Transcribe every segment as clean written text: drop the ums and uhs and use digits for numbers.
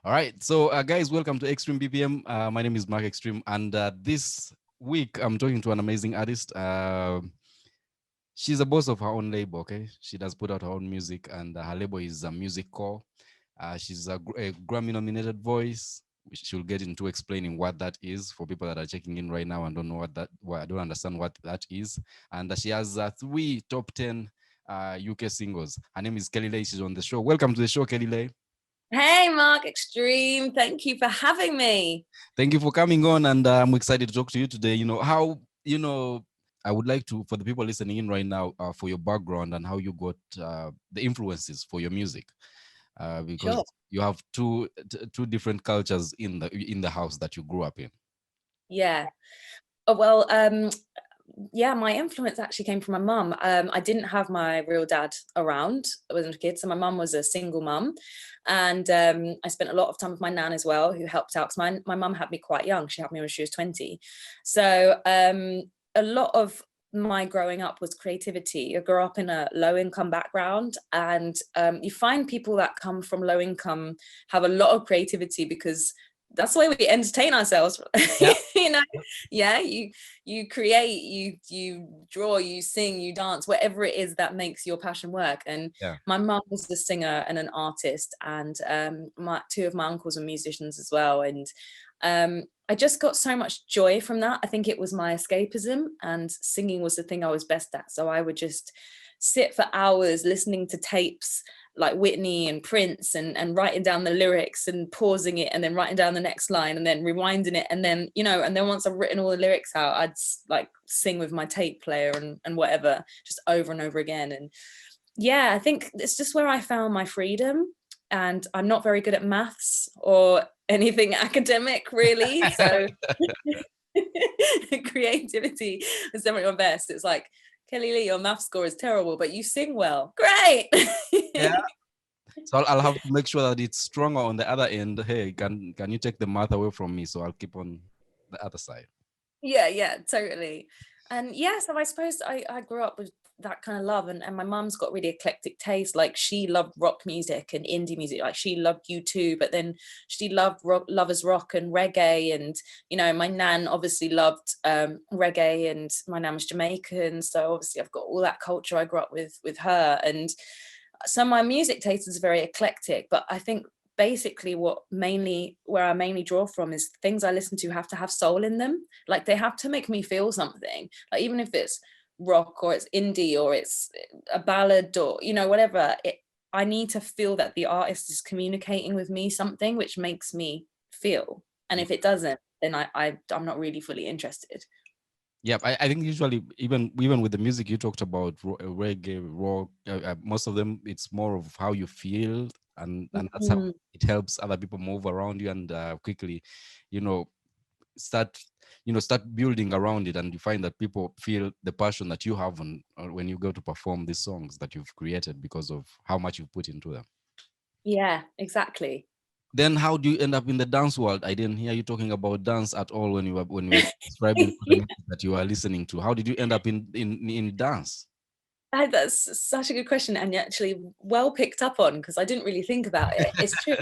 All right, so guys, welcome to Extreme BPM. My name is Mark-Xtreme, and this week I'm talking to an amazing artist. She's a boss of her own label. Okay, she does put out her own music, and her label is Music Core. She's a Grammy-nominated voice. She'll get into explaining what that is for people that are checking in right now and don't know don't understand what that is. And she has three top 10 UK singles. Her name is Kelli-Leigh. She's on the show. Welcome to the show, Kelli-Leigh. Hey, Mark-Xtreme. Thank you for having me. Thank you for coming on, and I'm excited to talk to you today. I would like to, for the people listening in right now, for your background and how you got the influences for your music, because Sure. you have two different cultures in the house that you grew up in. Yeah. Well, yeah, my influence actually came from my mum. I didn't have my real dad around when I was a kid, so my mum was a single mum, and I spent a lot of time with my nan as well, who helped out. Because my mum had me quite young; she had me when she was 20. So a lot of my growing up was creativity. I grew up in a low-income background, and you find people that come from low income have a lot of creativity because that's the way we entertain ourselves. Yeah. You know, yeah, you create, you draw, you sing, you dance, whatever it is that makes your passion work. And Yeah. my mum was a singer and an artist, and two of my uncles are musicians as well. And I just got so much joy from that. I think it was my escapism, and singing was the thing I was best at. So I would just sit for hours listening to tapes like Whitney and Prince, and writing down the lyrics and pausing it and then writing down the next line and then rewinding it, and then and then once I've written all the lyrics out, I'd like sing with my tape player and whatever, just over and over again. And yeah, I think it's just where I found my freedom. And I'm not very good at maths or anything academic really, so creativity is definitely my best. It's like, Kelli-Leigh, your math score is terrible, but you sing well. Great. Yeah. So I'll have to make sure that it's stronger on the other end. Hey, can you take the math away from me? So I'll keep on the other side. Yeah, totally. And yeah, so I suppose I grew up with that kind of love, and my mum's got really eclectic taste. Like, she loved rock music and indie music, like she loved U2, but then she loved lovers rock and reggae. And my nan obviously loved reggae, and my nan was Jamaican, so obviously I've got all that culture I grew up with her. And so my music taste is very eclectic, but I think basically where I mainly draw from is things I listen to have to have soul in them. Like, they have to make me feel something, like even if it's rock or it's indie or it's a ballad or whatever, I need to feel that the artist is communicating with me something which makes me feel. And if it doesn't, then I'm not really fully interested. Yeah, I think usually even with the music you talked about, reggae, rock, most of them, it's more of how you feel, and that's how Mhm. it helps other people move around you and quickly, you know, start start building around it, and you find that people feel the passion that you have when you go to perform these songs that you've created because of how much you've put into them. Yeah, exactly. Then how do you end up in the dance world? I didn't hear you talking about dance at all when you were describing the music that you are listening to. How did you end up in dance? That's such a good question, and actually well picked up on, because I didn't really think about it. It's true.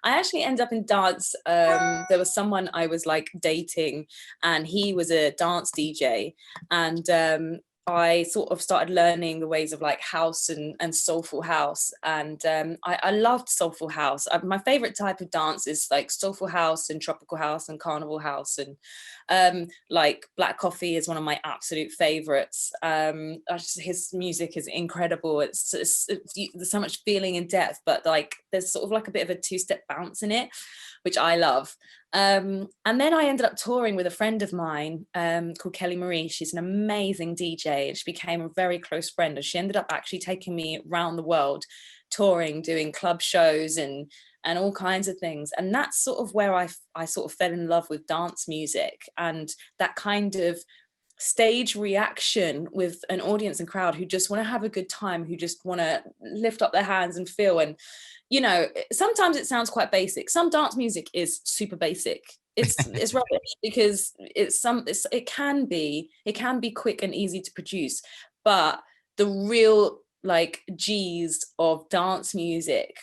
I actually ended up in dance. There was someone I was like dating, and he was a dance DJ, and I sort of started learning the ways of like house and soulful house, and I loved soulful house. My favorite type of dance is like soulful house and tropical house and carnival house, and like Black Coffee is one of my absolute favorites. His music is incredible. There's so much feeling and depth, but like there's sort of like a bit of a two-step bounce in it, which I love. And then I ended up touring with a friend of mine called Kelly-Marie. She's an amazing DJ, and she became a very close friend. And she ended up actually taking me around the world, touring, doing club shows and all kinds of things. And that's sort of where I sort of fell in love with dance music, and that kind of stage reaction with an audience and crowd who just want to have a good time, who just want to lift up their hands and feel. And sometimes it sounds quite basic. Some dance music is super basic. It's rubbish, because it can be quick and easy to produce, but the real like G's of dance music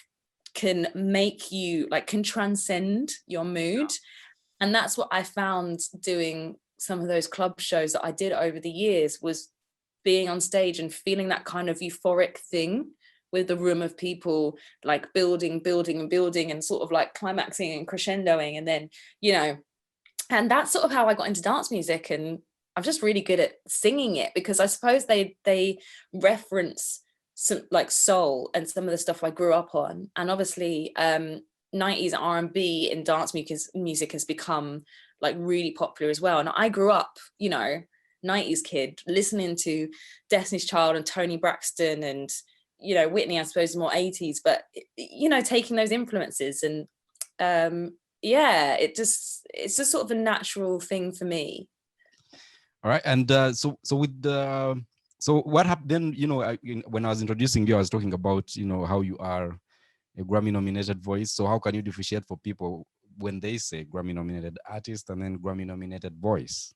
can make you like, can transcend your mood. And that's what I found doing some of those club shows that I did over the years, was being on stage and feeling that kind of euphoric thing with the room of people, like building and sort of like climaxing and crescendoing. And then, you know, and that's sort of how I got into dance music. And I'm just really good at singing it, because I suppose they reference some like soul and some of the stuff I grew up on. And obviously 90s R&B in dance music has become like really popular as well. And I grew up, you know, 90s kid, listening to Destiny's Child and Toni Braxton and, you know, Whitney, I suppose more 80s, but, you know, taking those influences. And yeah, it's just sort of a natural thing for me. All right. And so with the, so what happened then, you know, when I was introducing you, I was talking about, you know, how you are a Grammy nominated voice. So how can you differentiate for people when they say Grammy nominated artist and then Grammy nominated voice?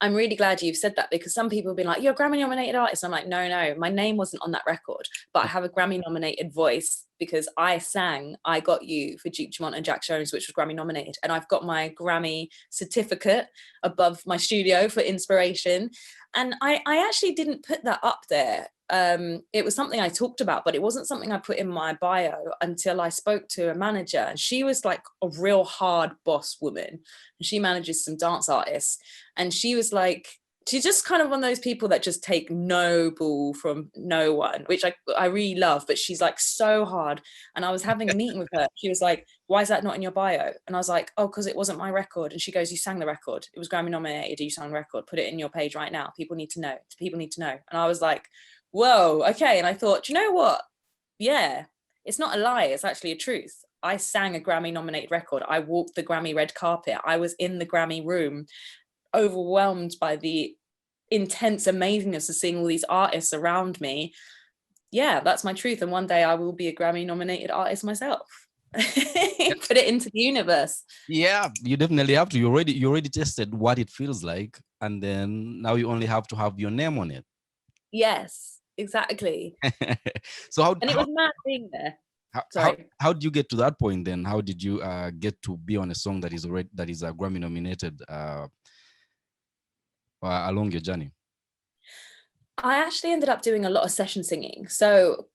I'm really glad you've said that, because some people have been like, you're a Grammy nominated artist. I'm like, no, my name wasn't on that record, but I have a Grammy nominated voice because I sang I Got You for Duke Dumont and Jax Jones, which was Grammy nominated. And I've got my Grammy certificate above my studio for inspiration. And I actually didn't put that up there. It was something I talked about, but it wasn't something I put in my bio until I spoke to a manager, and she was like a real hard boss woman, and she manages some dance artists. And she was like, she's just kind of one of those people that just take no bull from no one, which I really love, but she's like so hard. And I was having a meeting with her. She was like, why is that not in your bio? And I was like, oh, because it wasn't my record. And she goes, you sang the record. It was Grammy nominated. You sang the record. Put it in your page right now. People need to know. People need to know. And I was like, whoa, okay. And I thought, do you know what? Yeah, it's not a lie. It's actually a truth. I sang a Grammy nominated record. I walked the Grammy red carpet. I was in the Grammy room, overwhelmed by the intense amazingness of seeing all these artists around me. Yeah, that's my truth. And one day I will be a Grammy nominated artist myself. Put it into the universe. Yeah, you definitely have to. You already tested what it feels like, and then now you only have to have your name on it. Yes, exactly. So it was mad being there. How did you get to that point then? How did you get to be on a song that is a Grammy nominated along your journey? I actually ended up doing a lot of session singing. So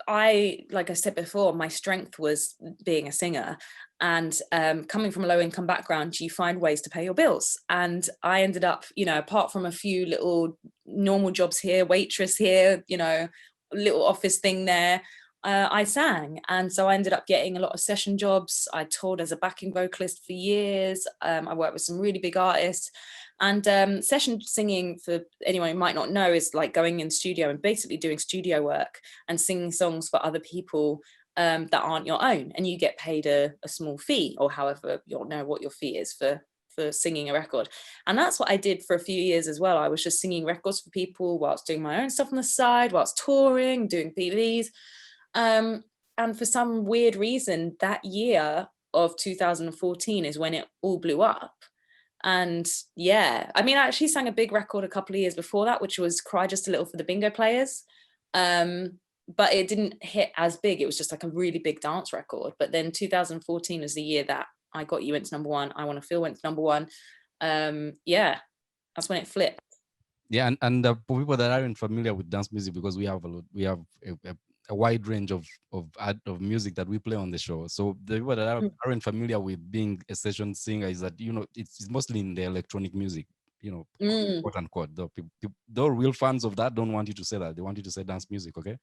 like I said before, my strength was being a singer, and coming from a low income background, you find ways to pay your bills. And I ended up, you know, apart from a few little normal jobs here, waitress here, you know, little office thing there, I sang. And so I ended up getting a lot of session jobs. I toured as a backing vocalist for years. I worked with some really big artists. And session singing, for anyone who might not know, is like going in studio and basically doing studio work and singing songs for other people that aren't your own. And you get paid a small fee, or however, you'll know what your fee is for singing a record. And that's what I did for a few years as well. I was just singing records for people whilst doing my own stuff on the side, whilst touring, doing PVs. And for some weird reason, that year of 2014 is when it all blew up. And yeah, I mean, I actually sang a big record a couple of years before that, which was Cry Just a Little for the Bingo Players. But it didn't hit as big. It was just like a really big dance record. But then 2014 was the year that I Got You went to #1. I Want to Feel went to #1. Yeah, that's when it flipped. Yeah, and for people that aren't familiar with dance music, because we have a wide range of music that we play on the show. So the people that aren't familiar with being a session singer is that, you know, it's mostly in the electronic music, you know, quote unquote. The real fans of that don't want you to say that. They want you to say dance music, okay?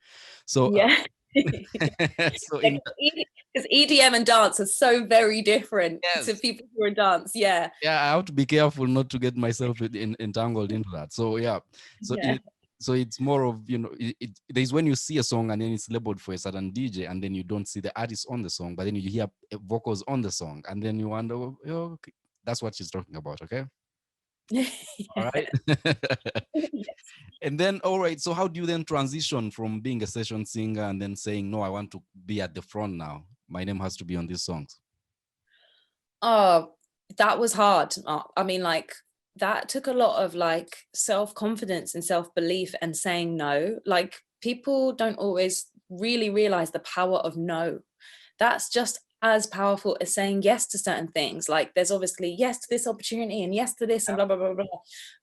So yeah. So because EDM and dance are so very different to people who are in dance. Yeah. Yeah, I have to be careful not to get myself entangled into that. So yeah. So yeah. So it's more of, you know, there's when you see a song and then it's labeled for a certain DJ, and then you don't see the artist on the song, but then you hear vocals on the song, and then you wonder, oh, okay, that's what she's talking about, okay? All right. And then, all right, so how do you then transition from being a session singer and then saying, no, I want to be at the front now. My name has to be on these songs. Oh, that was hard. I mean, like, that took a lot of like self-confidence and self-belief and saying no. Like, people don't always really realize the power of no. that's just as powerful as saying yes to certain things. Like there's obviously yes to this opportunity and yes to this and blah, blah, blah, blah.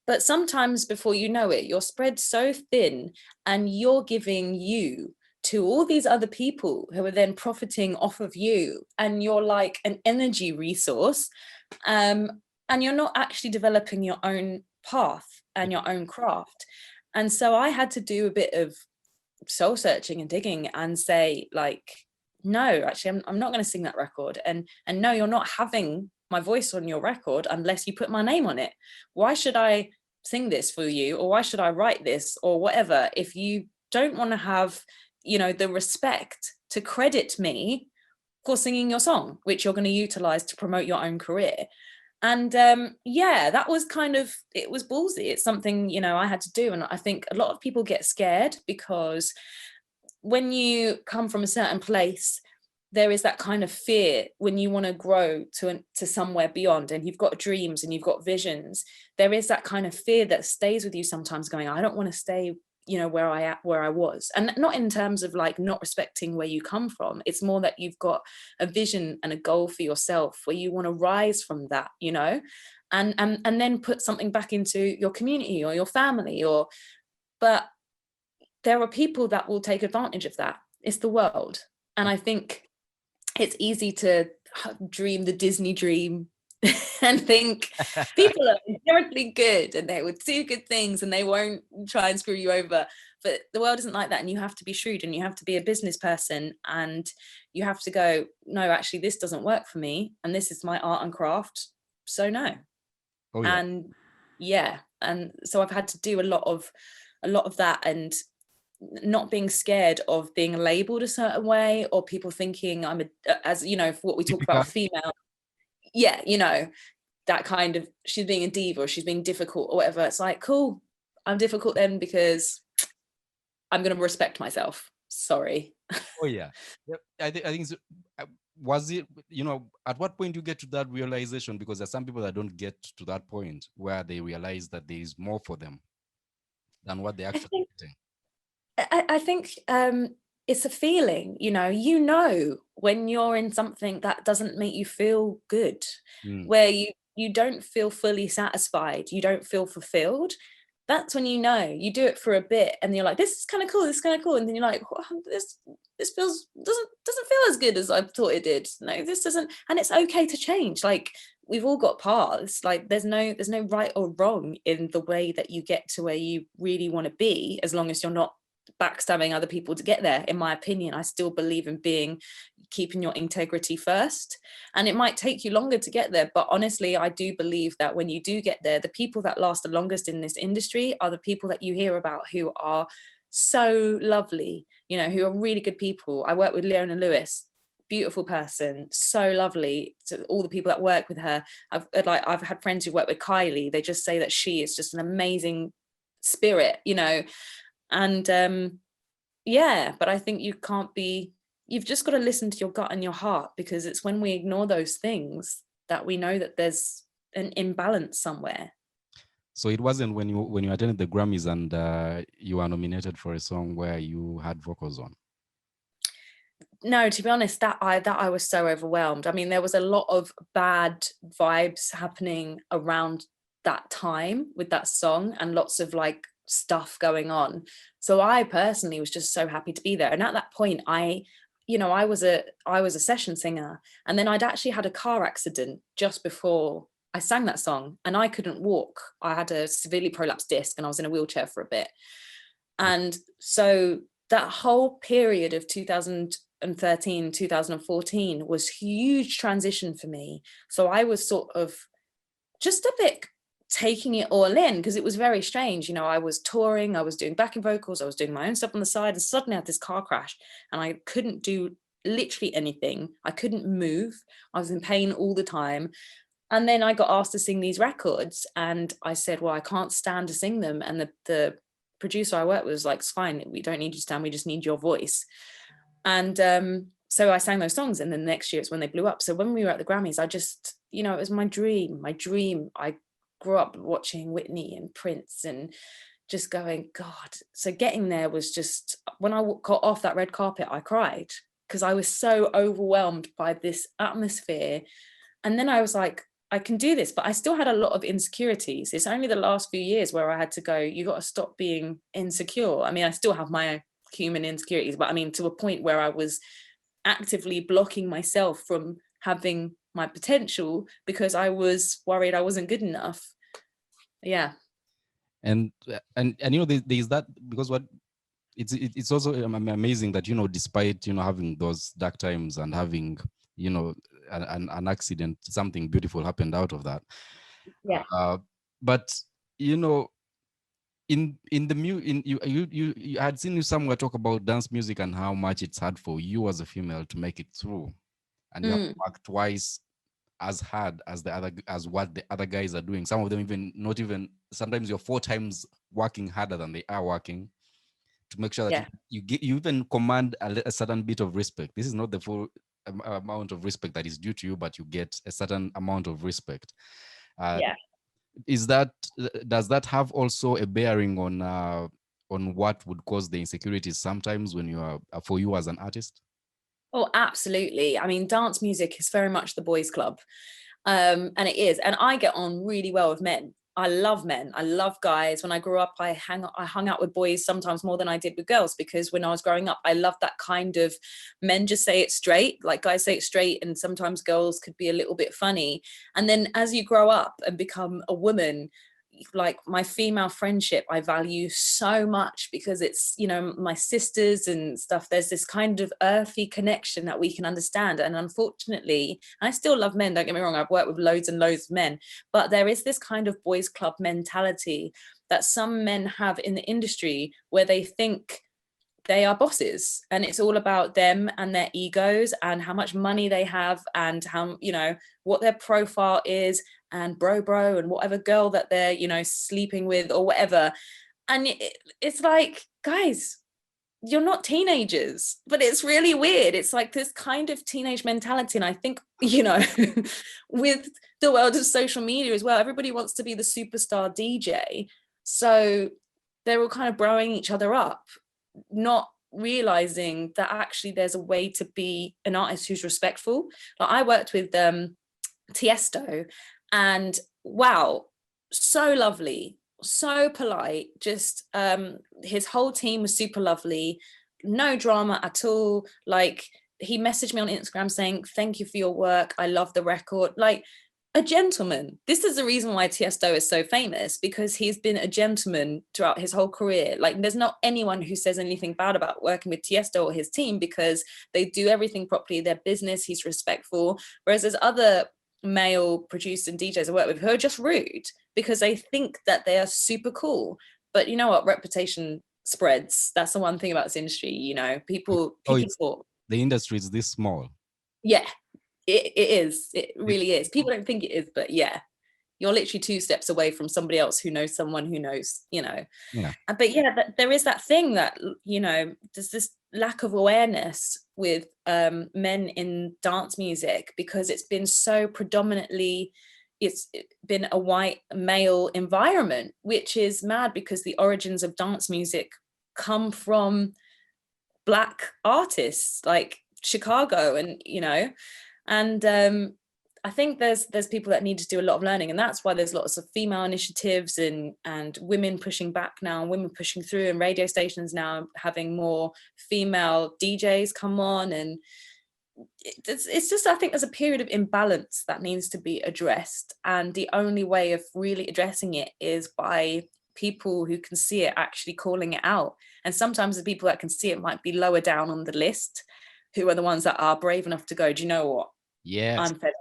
But sometimes before you know it, you're spread so thin and you're giving you to all these other people who are then profiting off of you, and you're like an energy resource, and you're not actually developing your own path and your own craft. And so I had to do a bit of soul searching and digging and say, like, no, actually I'm not going to sing that record, and no, you're not having my voice on your record unless you put my name on it. Why should I sing this for you, or why should I write this or whatever, if you don't want to have, you know, the respect to credit me for singing your song, which you're going to utilize to promote your own career. And yeah, that was kind of, it was ballsy. It's something, you know, I had to do. And I think a lot of people get scared because when you come from a certain place, there is that kind of fear when you want to grow to somewhere beyond, and you've got dreams and you've got visions. There is that kind of fear that stays with you sometimes, going, I don't want to stay, you know, where I was. And not in terms of like not respecting where you come from. It's more that you've got a vision and a goal for yourself where you want to rise from that, you know, and then put something back into your community or your family, or, but there are people that will take advantage of that. It's the world. And I think it's easy to dream the Disney dream and think people are inherently good and they would do good things and they won't try and screw you over. But the world isn't like that, and you have to be shrewd and you have to be a business person, and you have to go, no, actually this doesn't work for me, and this is my art and craft, so no. Oh, yeah. And yeah, and so I've had to do a lot of that, and not being scared of being labeled a certain way, or people thinking I'm as you know, what we talk about female, yeah, you know, that kind of, she's being a diva or she's being difficult or whatever. It's like, cool, I'm difficult then because I'm going to respect myself. Sorry. Oh yeah, I think so. Was it, you know, at what point you get to that realization? Because there's some people that don't get to that point where they realize that there is more for them than what they actually getting. I think it's a feeling, you know, when you're in something that doesn't make you feel good, where you don't feel fully satisfied, you don't feel fulfilled. That's when you know. You do it for a bit and you're like, this is kind of cool, this is kind of cool. And then you're like, oh, this feels, doesn't feel as good as I thought it did. No, this doesn't. And it's okay to change. Like, we've all got paths. Like there's no right or wrong in the way that you get to where you really want to be, as long as you're not backstabbing other people to get there. In my opinion, I still believe in keeping your integrity first, and it might take you longer to get there, but honestly I do believe that when you do get there, the people that last the longest in this industry are the people that you hear about who are so lovely, you know, who are really good people. I work with Leona Lewis, beautiful person, so lovely. To all the people that work with her, I've had friends who work with Kylie. They just say that she is just an amazing spirit, you know. And yeah, but I think you've just got to listen to your gut and your heart, because it's when we ignore those things that we know that there's an imbalance somewhere. So it wasn't when you attended the Grammys and you were nominated for a song where you had vocals on? No, to be honest, that I was so overwhelmed. I mean, there was a lot of bad vibes happening around that time with that song, and lots of like stuff going on. So I personally was just so happy to be there. And at that point, I was a session singer, and then I'd actually had a car accident just before I sang that song, and I couldn't walk. I had a severely prolapsed disc and I was in a wheelchair for a bit. And so that whole period of 2013, 2014 was huge transition for me. So I was sort of just a bit taking it all in, because it was very strange. You know, I was touring, I was doing backing vocals, I was doing my own stuff on the side, and suddenly I had this car crash and I couldn't do literally anything. I couldn't move. I was in pain all the time. And then I got asked to sing these records, and I said, well, I can't stand to sing them. And the producer I worked with was like, it's fine, we don't need you to stand, we just need your voice. And so I sang those songs, and then the next year it's when they blew up. So when we were at the Grammys, I just, you know, it was my dream. I grew up watching Whitney and Prince and just going, God. So getting there was just, when I got off that red carpet, I cried. because I was so overwhelmed by this atmosphere. And then I was like, I can do this, but I still had a lot of insecurities. It's only the last few years where I had to go, you got to stop being insecure. I mean, I still have my human insecurities, but I mean, to a point where I was actively blocking myself from having my potential because I was worried I wasn't good enough. Yeah. And you know, there's that, because what it's also amazing that, you know, despite, you know, having those dark times and having, you know, an accident, something beautiful happened out of that. Yeah. But you know, in you I had seen you somewhere talk about dance music and how much it's hard for you as a female to make it through, and you have to work twice as hard as what the other guys are doing. Some of them even not even, sometimes you're 4 times working harder than they are working, to make sure that you even command a certain bit of respect. This is not the full amount of respect that is due to you, but you get a certain amount of respect. Does that have also a bearing on what would cause the insecurities sometimes when you are, for you as an artist? Oh, absolutely. I mean, dance music is very much the boys' club. And it is. And I get on really well with men. I love men. I love guys. When I grew up, I hung out with boys sometimes more than I did with girls, because when I was growing up, I loved that kind of, men just say it straight, like guys say it straight, and sometimes girls could be a little bit funny. And then as you grow up and become a woman, like my female friendship I value so much, because it's, you know, my sisters and stuff, there's this kind of earthy connection that we can understand. And unfortunately, I still love men, don't get me wrong, I've worked with loads and loads of men, but there is this kind of boys club mentality that some men have in the industry, where they think they are bosses and it's all about them and their egos and how much money they have and how, you know, what their profile is, and bro and whatever girl that they're, you know, sleeping with or whatever. And it's like, guys, you're not teenagers. But it's really weird. It's like this kind of teenage mentality. And I think, you know, with the world of social media as well, everybody wants to be the superstar DJ. So they're all kind of broing each other up, not realizing that actually there's a way to be an artist who's respectful. Like I worked with Tiesto, and wow, so lovely, so polite, just his whole team was super lovely, no drama at all. Like he messaged me on Instagram saying, thank you for your work, I love the record, like a gentleman. This is the reason why Tiesto is so famous, because he's been a gentleman throughout his whole career. Like there's not anyone who says anything bad about working with Tiesto or his team, because they do everything properly, their business, he's respectful. Whereas there's other male producers and DJs I work with who are just rude because they think that they are super cool. But you know what, reputation spreads. That's the one thing about this industry, you know, people talk. The industry is this small. Yeah, it is. It really is. People don't think it is, but yeah, you're literally 2 steps away from somebody else who knows someone who knows, you know. Yeah. But yeah, there is that thing that, you know, there's this lack of awareness with men in dance music, because it's been so predominantly, it's been a white male environment, which is mad, because the origins of dance music come from Black artists like Chicago, and you know, and I think there's people that need to do a lot of learning, and that's why there's lots of female initiatives and women pushing back now, women pushing through, and radio stations now having more female DJs come on. And it's just, I think there's a period of imbalance that needs to be addressed, and the only way of really addressing it is by people who can see it actually calling it out. And sometimes the people that can see it might be lower down on the list, who are the ones that are brave enough to go, do you know what? Yes. I'm fed up.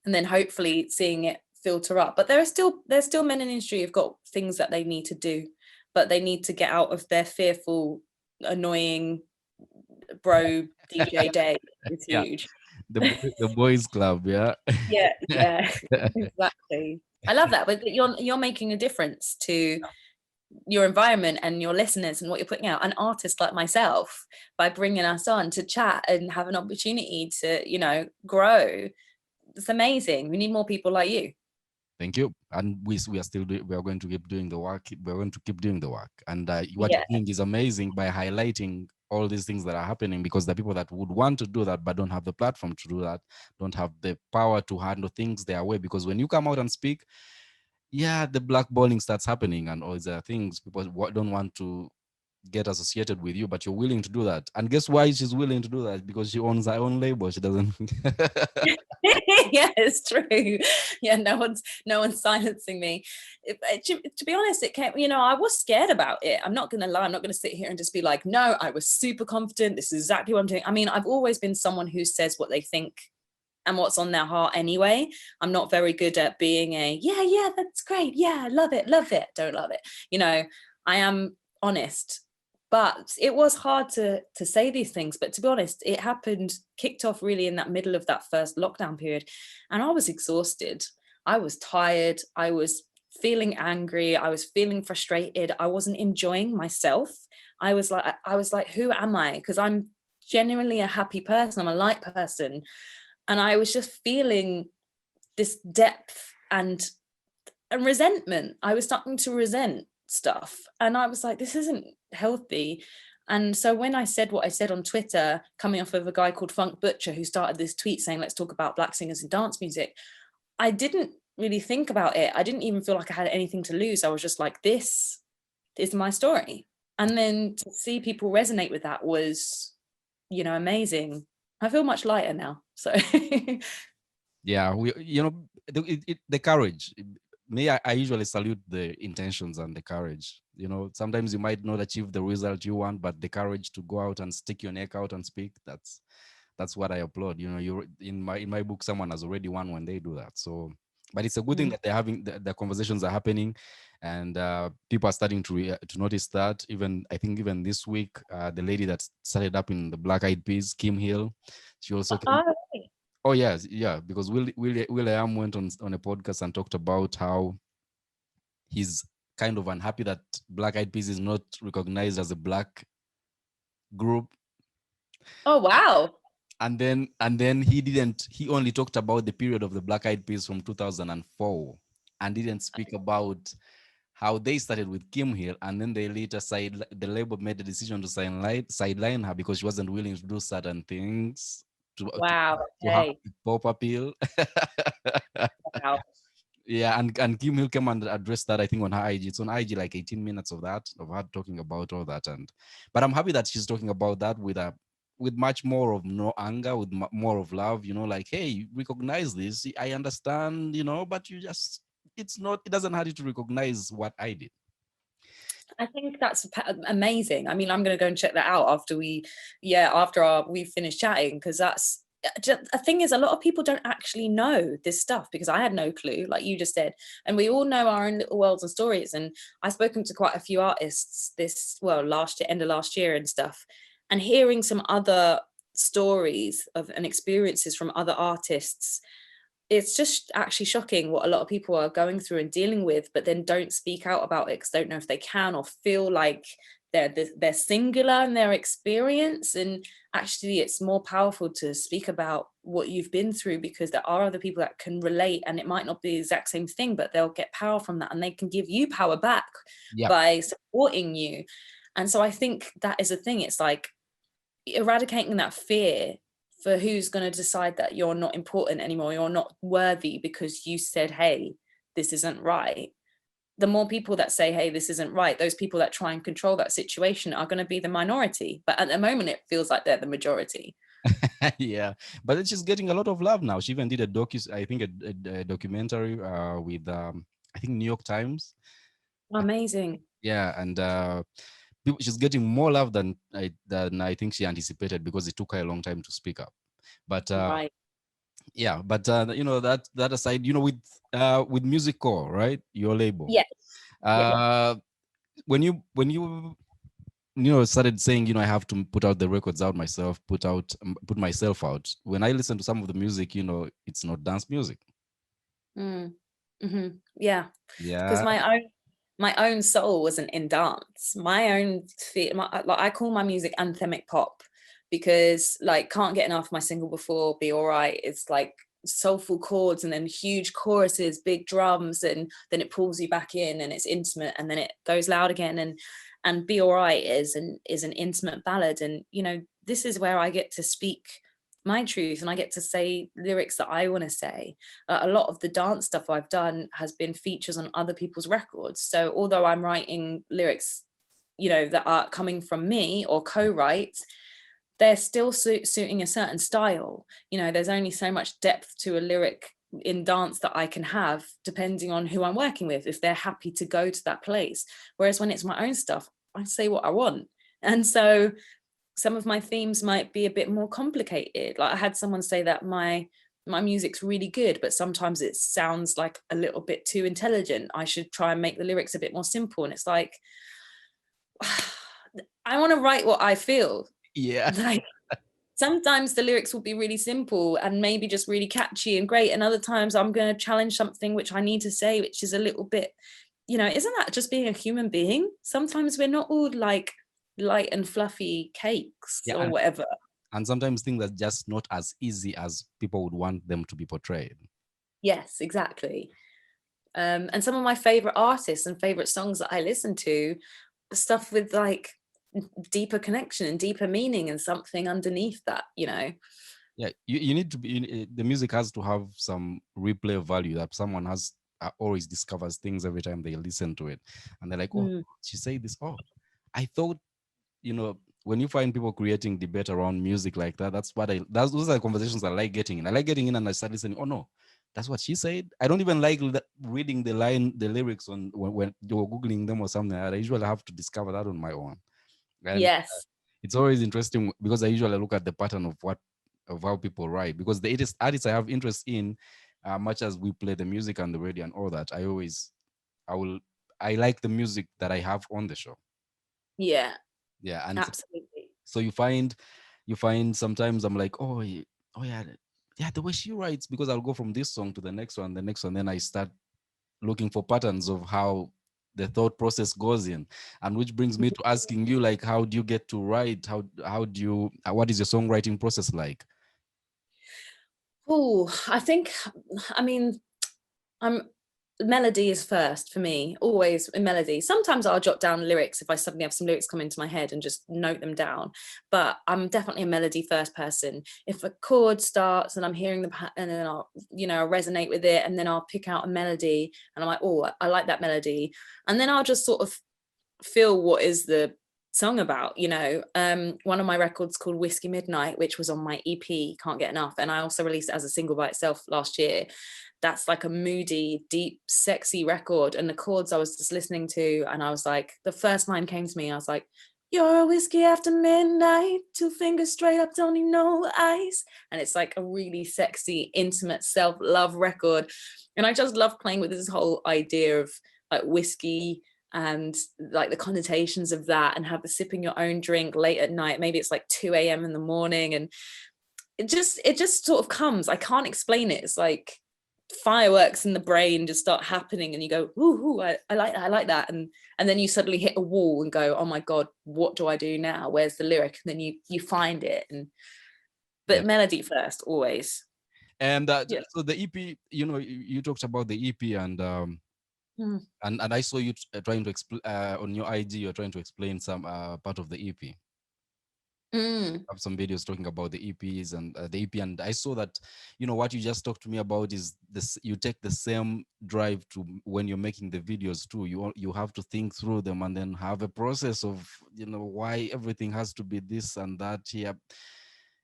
And then hopefully seeing it filter up. But there's still men in the industry who've got things that they need to do, but they need to get out of their fearful, annoying bro DJ day. It's huge. The boys club, yeah. Yeah, exactly. I love that. But you're making a difference to your environment and your listeners and what you're putting out. An artist like myself, by bringing us on to chat and have an opportunity to, you know, grow. It's amazing. We need more people like you. Thank you. And we are going to keep doing the work. We're going to keep doing the work. And what you're doing is amazing by highlighting all these things that are happening, because the people that would want to do that but don't have the platform to do that, don't have the power to handle things their way. Because when you come out and speak, yeah, the blackballing starts happening and all these other things. People don't want to get associated with you, but you're willing to do that. And guess why she's willing to do that? Because she owns her own label. She doesn't. Yeah, it's true. Yeah, no one's silencing me. To be honest, it came, I was scared about it. I'm not gonna lie. I'm not gonna sit here and just be like, no, I was super confident. This is exactly what I'm doing. I mean, I've always been someone who says what they think and what's on their heart anyway. I'm not very good at being yeah, that's great. Yeah, love it, don't love it. I am honest. But it was hard to say these things. But to be honest, it kicked off really in that middle of that first lockdown period. And I was exhausted. I was tired. I was feeling angry. I was feeling frustrated. I wasn't enjoying myself. I was like, who am I? Because I'm genuinely a happy person. I'm a light person. And I was just feeling this depth and resentment. I was starting to resent stuff. And I was like, this isn't healthy. And so when I said what I said on Twitter, coming off of a guy called Funk Butcher who started this tweet saying, let's talk about Black singers and dance music, I didn't really think about it. I didn't even feel like I had anything to lose. I was just like, this is my story. And then to see people resonate with that was, amazing. I feel much lighter now. So Yeah, the courage. I usually salute the intentions and the courage. Sometimes you might not achieve the result you want, but the courage to go out and stick your neck out and speak, that's what I applaud. You're in my book, someone has already won when they do that. So, but it's a good thing that they're having the conversations are happening, and people are starting to notice that. I think even this week, the lady that started up in the Black Eyed Peas, Kim Hill, she also came. Oh yes, yeah, because Will.i.am went on a podcast and talked about how he's kind of unhappy that Black Eyed Peas is not recognized as a Black group. Oh wow. And then he only talked about the period of the Black Eyed Peas from 2004 and didn't speak about how they started with Kim Hill, and then they later the label made the decision to sideline her because she wasn't willing to do certain things to have pop appeal. Wow. Yeah, and Kim Hill came and addressed that, I think, on her IG. It's on IG, like 18 minutes of her talking about all that. But I'm happy that she's talking about that with much more of no anger, with more of love, like, hey, recognize this. I understand, but it doesn't hurt you to recognize what I did. I think that's amazing. I mean, I'm going to go and check that out after we finish chatting, because that's the thing is, a lot of people don't actually know this stuff, because I had no clue, like you just said, and we all know our own little worlds and stories. And I've spoken to quite a few artists end of last year and stuff, and hearing some other stories and experiences from other artists, it's just actually shocking what a lot of people are going through and dealing with, but then don't speak out about it because don't know if they can, or feel like they're singular in their experience. And actually it's more powerful to speak about what you've been through, because there are other people that can relate, and it might not be the exact same thing, but they'll get power from that, and they can give you power back by supporting you. And so I think that is a thing. It's like eradicating that fear for who's going to decide that you're not important anymore, you're not worthy because you said, hey, this isn't right. The more people that say, hey, this isn't right, those people that try and control that situation are going to be the minority. But at the moment, it feels like they're the majority. Yeah, but she's getting a lot of love now. She even did a documentary with I think New York Times. Amazing. Yeah, and she's getting more love than I think she anticipated, because it took her a long time to speak up. But right. Yeah, but that aside, with Music Core, right, your label. Yes. When you started saying, I have to put out the records out myself, put myself out. When I listen to some of the music, it's not dance music. Mm-hmm. Yeah. Because my own soul wasn't in dance. My own I call my music anthemic pop, because like Can't Get Enough, my single before Be Alright, it's like soulful chords and then huge choruses, big drums, and then it pulls you back in and it's intimate, and then it goes loud again. and Be Alright is an intimate ballad, and you know, this is where I get to speak my truth and I get to say lyrics that I want to say. A lot of the dance stuff I've done has been features on other people's records, so although I'm writing lyrics, you know, that are coming from me or co-write, they're still suiting a certain style. You know, there's only so much depth to a lyric in dance that I can have depending on who I'm working with, if they're happy to go to that place. Whereas when it's my own stuff, I say what I want. And so some of my themes might be a bit more complicated. Like I had someone say that my music's really good, but sometimes it sounds like a little bit too intelligent. I should try and make the lyrics a bit more simple. And it's like, I want to write what I feel. Yeah. Like sometimes the lyrics will be really simple and maybe just really catchy and great. And other times I'm going to challenge something which I need to say, which is a little bit, you know, isn't that just being a human being? Sometimes we're not all like light and fluffy cakes or whatever. And sometimes things are just not as easy as people would want them to be portrayed. Yes, exactly. And some of my favorite artists and favorite songs that I listen to, stuff with like deeper connection and deeper meaning and something underneath that, you know. Yeah, you need to be, the music has to have some replay value, that someone has always discovers things every time they listen to it, and they're like, oh, she said this, oh, I thought, you know, when you find people creating debate around music like that, those are the conversations I like getting in. I like getting in and I start listening, oh no, that's what she said. I don't even like reading the lyrics on when you're Googling them or something. I usually have to discover that on my own. And yes, it's always interesting because I usually look at the pattern of how people write, because the artists I have interest in, much as we play the music and the radio and all that, I like the music that I have on the show. Yeah, and absolutely. So you find sometimes I'm like, oh yeah, the way she writes, because I'll go from this song to the next one, then I start looking for patterns of how the thought process goes in, and which brings me to asking you, like, how do you get to write? How do you, what is your songwriting process like? Oh, I mean, melody is first for me, always a melody. Sometimes I'll jot down lyrics if I suddenly have some lyrics come into my head and just note them down, but I'm definitely a melody first person. If a chord starts and I'm hearing the pattern, and then I'll, you know, resonate with it, and then I'll pick out a melody and I'm like, oh, I like that melody, and then I'll just sort of feel what is the song about, you know. One of my records called Whiskey Midnight, which was on my EP Can't Get Enough, and I also released it as a single by itself last year. That's like a moody, deep, sexy record, and the chords I was just listening to, and I was like, the first line came to me, I was like, you're a whiskey after midnight, 2 fingers straight up, don't need no ice. And it's like a really sexy, intimate self-love record, and I just love playing with this whole idea of like whiskey and like the connotations of that, and have the sipping your own drink late at night, maybe it's like 2 a.m. in the morning, and it just sort of comes. I can't explain it. It's like fireworks in the brain just start happening, and you go, ooh, I like that, and then you suddenly hit a wall and go, oh my god, what do I do now? Where's the lyric? And then you find it, but melody first always. And so the EP, you know, you talked about the EP, and and I saw you trying to explain on your IG, you're trying to explain some part of the EP. I have some videos talking about the EPs and the EP, and I saw that, you know, what you just talked to me about is this: you take the same drive to when you're making the videos too. You have to think through them and then have a process of, you know, why everything has to be this and that here.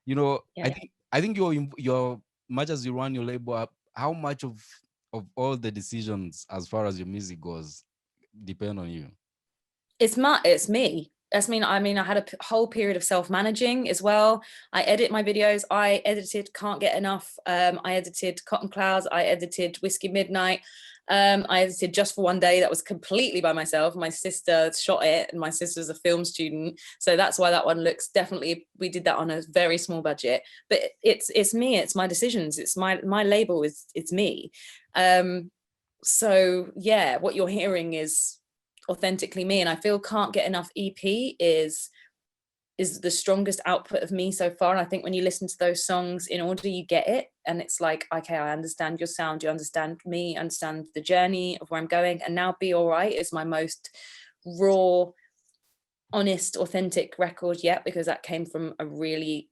You know, I think you're much as you run your label, how much of all the decisions as far as your music goes depend on you? It's me. I mean, I had a whole period of self-managing as well. I edit my videos. I edited Can't Get Enough. I edited Cotton Clouds. I edited Whiskey Midnight. I edited Just for One Day. That was completely by myself. My sister shot it, and my sister's a film student, so that's why that one looks definitely. We did that on a very small budget, but it's me. It's my decisions. It's my label. It's me. So yeah, what you're hearing is authentically me, and I feel Can't Get Enough EP is the strongest output of me so far. And I think when you listen to those songs in order, you get it, and it's like, okay, I understand your sound, you understand me, understand the journey of where I'm going. And now Be Alright is my most raw, honest, authentic record yet, because that came from a really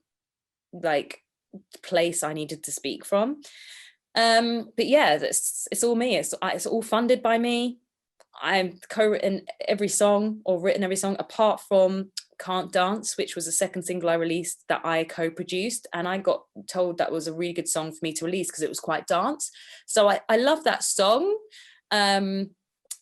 like place I needed to speak from. But yeah, it's all me. It's all funded by me. I've co-written every song, or written every song, apart from Can't Dance, which was the second single I released that I co-produced, and I got told that was a really good song for me to release because it was quite dance. So I love that song, and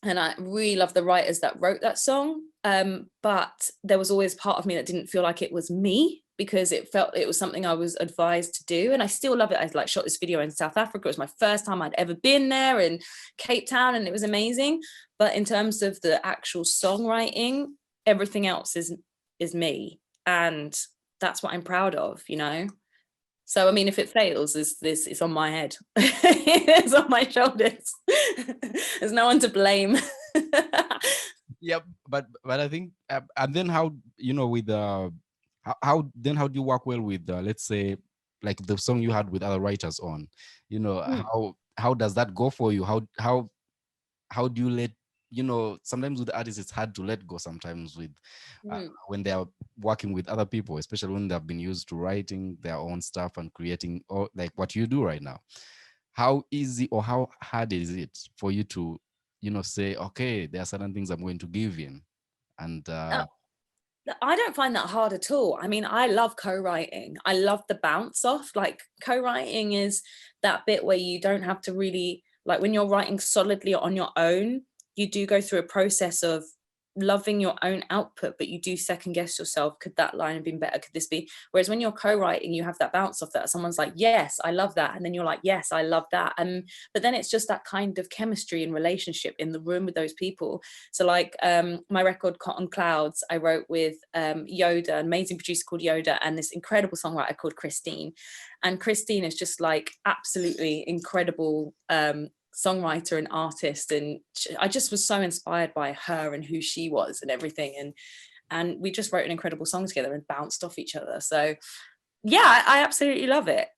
I really love the writers that wrote that song, but there was always part of me that didn't feel like it was me, because it felt it was something I was advised to do. And I still love it. I like shot this video in South Africa. It was my first time I'd ever been there, in Cape Town, and it was amazing. But in terms of the actual songwriting, everything else is me, and that's what I'm proud of, you know. So I mean, if it fails, it's on my head. It's on my shoulders. There's no one to blame. Yeah, but I think, and then how, you know, with how then how do you work well with let's say like the song you had with other writers on, you know, how does that go for you? How do you let, you know, sometimes with artists it's hard to let go sometimes with when they are working with other people, especially when they've been used to writing their own stuff and creating, or like what you do right now. How easy or how hard is it for you to, you know, say, okay, there are certain things I'm going to give in, and I don't find that hard at all. I mean, I love co-writing. I love the bounce off. Like, co-writing is that bit where you don't have to really, like, when you're writing solidly on your own, you do go through a process of loving your own output, but you do second guess yourself. Could that line have been better? Could this be? Whereas when you're co-writing, you have that bounce off that someone's like, yes, I love that. And then you're like, yes, I love that. And but then it's just that kind of chemistry and relationship in the room with those people. So like my record Cotton Clouds, I wrote with Yoda, an amazing producer called Yoda, and this incredible songwriter called Christine. And Christine is just like absolutely incredible songwriter and artist, and I just was so inspired by her and who she was and everything, and we just wrote an incredible song together and bounced off each other. So yeah, I absolutely love it.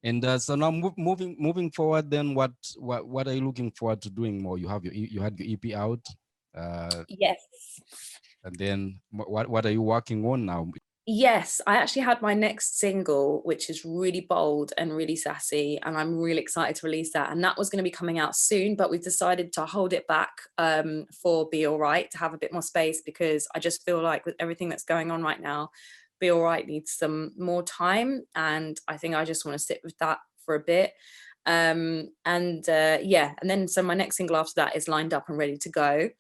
And so now moving forward, then what are you looking forward to doing more? You had your EP out, Yes. and then what are you working on now? Yes, I actually had my next single, which is really bold and really sassy, and I'm really excited to release that. And that was going to be coming out soon, but we've decided to hold it back for Be Alright, to have a bit more space, because I just feel like with everything that's going on right now, Be Alright needs some more time, and I think I just want to sit with that for a bit. Yeah, and then so my next single after that is lined up and ready to go.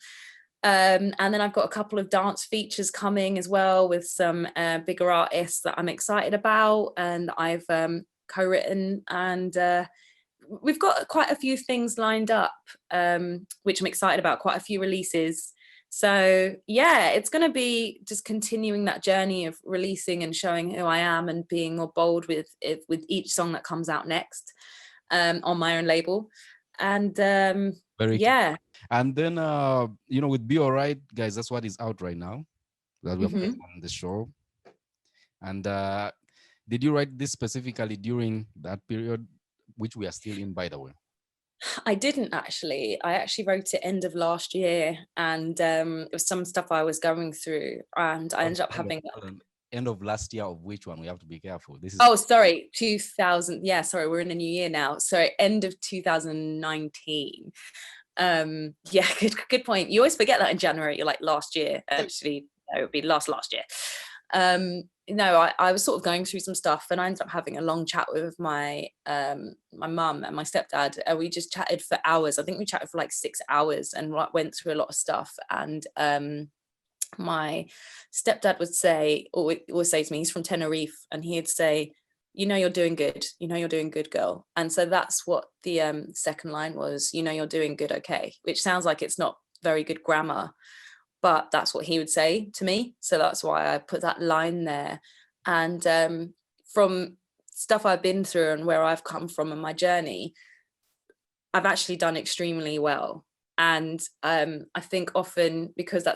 And then I've got a couple of dance features coming as well with some bigger artists that I'm excited about, and I've co-written, and we've got quite a few things lined up, which I'm excited about, quite a few releases. So yeah, it's going to be just continuing that journey of releasing and showing who I am and being more bold with each song that comes out next on my own label. And yeah. And then you know, with Be Alright, guys, that's what is out right now that we're playing on the show. And did you write this specifically during that period, which we are still in, by the way? I didn't actually. I actually wrote it end of last year, and it was some stuff I was going through, and I ended up having end of last year, of which one? We have to be careful. This is 2000. Yeah, sorry, we're in the new year now. So end of 2019. Yeah, good point. You always forget that in January. You're like last year. Actually, no, it would be last year. No, I was sort of going through some stuff, and I ended up having a long chat with my my mum and my stepdad, and we just chatted for hours. I think we chatted for like 6 hours and went through a lot of stuff. And my stepdad would say, or always say to me, he's from Tenerife, and he'd say, you know, you're doing good, you know, you're doing good, girl. And so that's what the second line was, you know, you're doing good, okay, which sounds like it's not very good grammar, but that's what he would say to me. So that's why I put that line there. And from stuff I've been through and where I've come from in my journey, I've actually done extremely well. And I think often because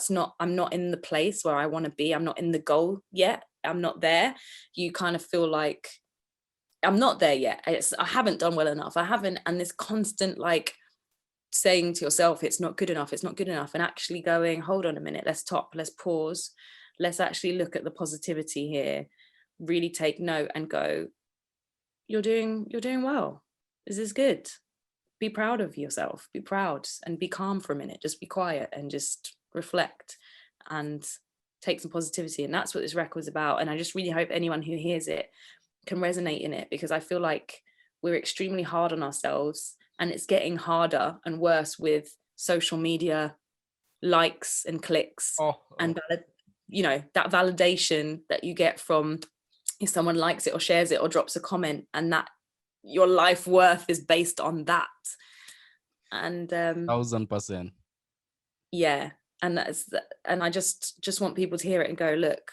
I'm not in the place where I want to be, I'm not in the goal yet, I'm not there, you kind of feel like I'm not there yet. I haven't done well enough. I haven't, and this constant like saying to yourself, it's not good enough, and actually going, hold on a minute, let's pause, let's actually look at the positivity here, really take note and go, you're doing well, this is good, be proud of yourself, be proud, and be calm for a minute, just be quiet and just reflect and take some positivity. And that's what this record's about. And I just really hope anyone who hears it can resonate in it, because I feel like we're extremely hard on ourselves, and it's getting harder and worse with social media likes and clicks and that validation that you get from if someone likes it or shares it or drops a comment, and that your life worth is based on that. And 1,000%. yeah, and I just want people to hear it and go, look,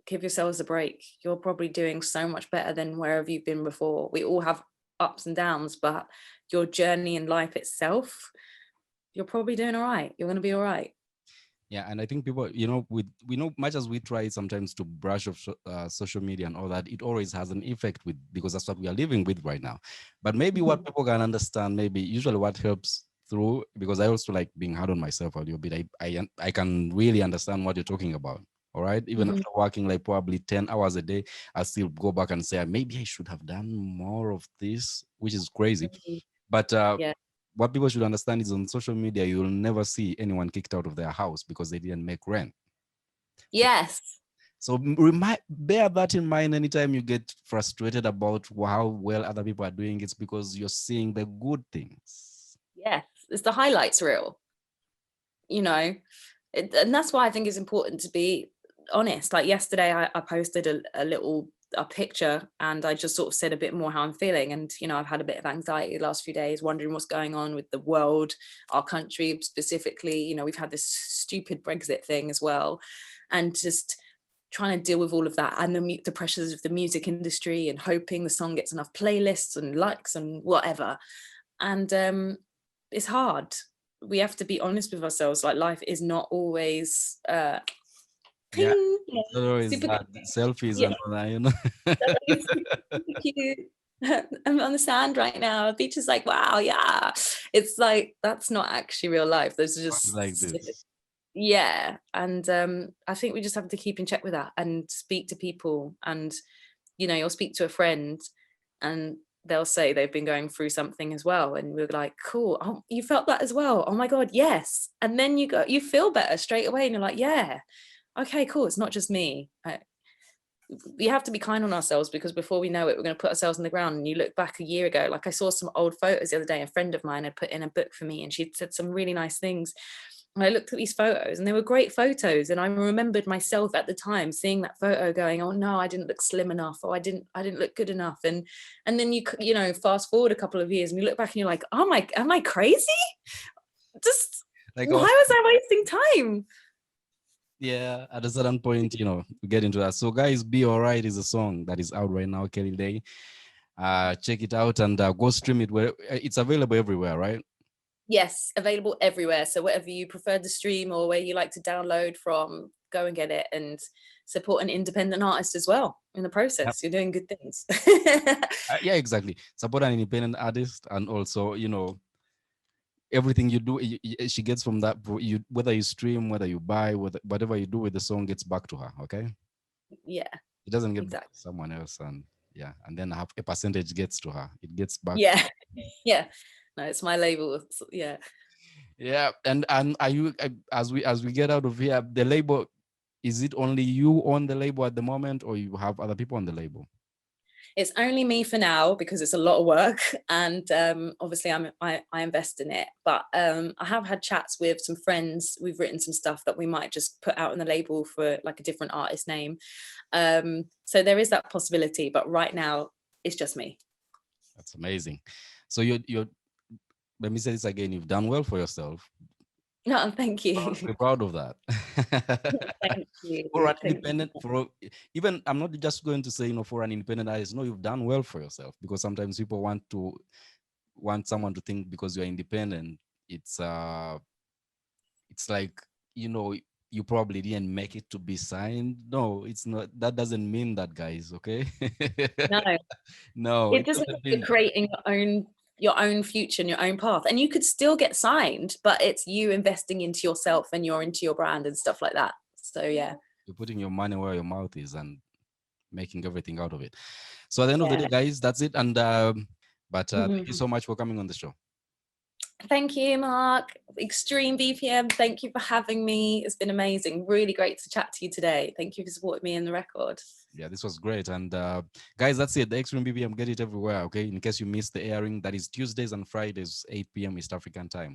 give yourselves a break, you're probably doing so much better than wherever you've been before. We all have ups and downs, but your journey in life itself, you're probably doing all right, you're going to be all right. Yeah, and I think people, we know much as we try sometimes to brush off social media and all that, it always has an effect because that's what we are living with right now. But maybe what people can understand, maybe usually what helps through, because I also like being hard on myself a little bit. I can really understand what you're talking about. All right. Even after working like probably 10 hours a day, I still go back and say, maybe I should have done more of this, which is crazy. But what people should understand is on social media, you will never see anyone kicked out of their house because they didn't make rent. Yes. So bear that in mind anytime you get frustrated about how well other people are doing. It's because you're seeing the good things. Yes, it's the highlights reel, and that's why I think it's important to be honest. Like yesterday, I posted a picture, and I just sort of said a bit more how I'm feeling. And, I've had a bit of anxiety the last few days, wondering what's going on with the world, our country specifically. We've had this stupid Brexit thing as well. And just trying to deal with all of that and the pressures of the music industry and hoping the song gets enough playlists and likes and whatever. And it's hard. We have to be honest with ourselves. Like, life is not always selfies and all that, cute. I'm on the sand right now. The beach is like, wow, yeah. It's like, that's not actually real life. Those are just like this. Yeah. And I think we just have to keep in check with that and speak to people. And you'll speak to a friend and they'll say they've been going through something as well, and we're like, cool, oh, you felt that as well, oh my god, yes. And then you feel better straight away, and you're like, yeah, okay, cool, it's not just me. We have to be kind on ourselves, because before we know it, we're going to put ourselves in the ground. And you look back a year ago, like I saw some old photos the other day, a friend of mine had put in a book for me, and she'd said some really nice things. And I looked at these photos, and they were great photos. And I remembered myself at the time seeing that photo going, oh no, I didn't look slim enough, or I didn't look good enough. And then you fast forward a couple of years and you look back and you're like, oh my, am I crazy? Just like, why was I wasting time? Yeah, at a certain point, we get into that. So guys, Be Alright is a song that is out right now, Kelli-Leigh. Check it out and go stream it. Where it's available everywhere, right? Yes, available everywhere. So whatever you prefer to stream or where you like to download from, go and get it, and support an independent artist as well in the process. Yep. You're doing good things. Yeah, exactly. Support an independent artist, and also, everything you do, she gets from that. Whether you stream, whether you buy, whatever you do with the song gets back to her. Okay. Yeah. It doesn't get back to someone else, and then a percentage gets to her. It gets back. Yeah. Yeah. No, it's my label. Yeah. Yeah. And are you, as we get out of here, the label, is it only you on the label at the moment, or you have other people on the label? It's only me for now, because it's a lot of work, and obviously I invest in it. But I have had chats with some friends. We've written some stuff that we might just put out on the label for like a different artist name. So there is that possibility, but right now it's just me. That's amazing. So you're let me say this again, you've done well for yourself. No, thank you. We're proud of that. Thank you. For an independent, even I'm not just going to say, for an independent artist, no, you've done well for yourself, because sometimes people want someone to think because you're independent, it's like, you probably didn't make it to be signed. No, it's not. That doesn't mean that, guys. Okay. No. No. It doesn't mean you're creating your own your own future and your own path, and you could still get signed, but it's you investing into yourself and into your brand and stuff like that. So yeah, you're putting your money where your mouth is and making everything out of it. So at the end of the day, guys, that's it. And thank you so much for coming on the show. Thank you, Mark. Extreme BPM, thank you for having me. It's been amazing. Really great to chat to you today. Thank you for supporting me in the record. Yeah, this was great. And guys, that's it. The Extreme BPM, get it everywhere, okay? In case you missed the airing, that is Tuesdays and Fridays, 8 p.m. East African time.